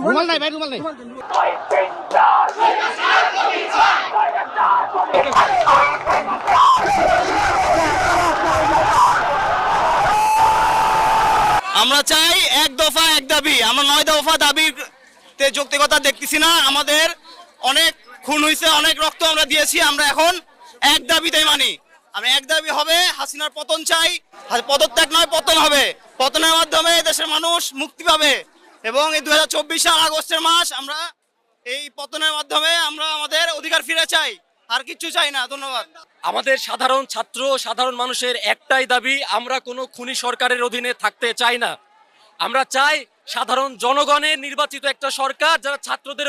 রুমাল নাই ভাই, রুমাল নাই। আমরা চাই এক দফা এক দাবি। আমরা 9 দফা দাবিতে যৌক্তিকতা দেখতেছি না। আমাদের অনেক খুন হয়েছে, অনেক রক্ত আমরা দিয়েছি। আমরা এখন এক দাবিতেই মানি। আমি এক দাবি হবে হাসিনার পতন চাই। পদত্যাগ নয়, পতন হবে। পতনের মাধ্যমে দেশের মানুষ মুক্তি পাবে এবং এই 2024 সাল আগস্টের মাস আমরা এই পতনের মাধ্যমে আমরা আমাদের অধিকার ফিরে চাই, আর কিচ্ছু চাই না। ধন্যবাদ। আমাদের সাধারণ ছাত্র, সাধারণ মানুষের একটাই দাবি, আমরা কোনো খুনি সরকারের অধীনে থাকতে চাই না। আমরা চাই সাধারণ জনগণের নির্বাচিত একটা সরকার যারা ছাত্রদের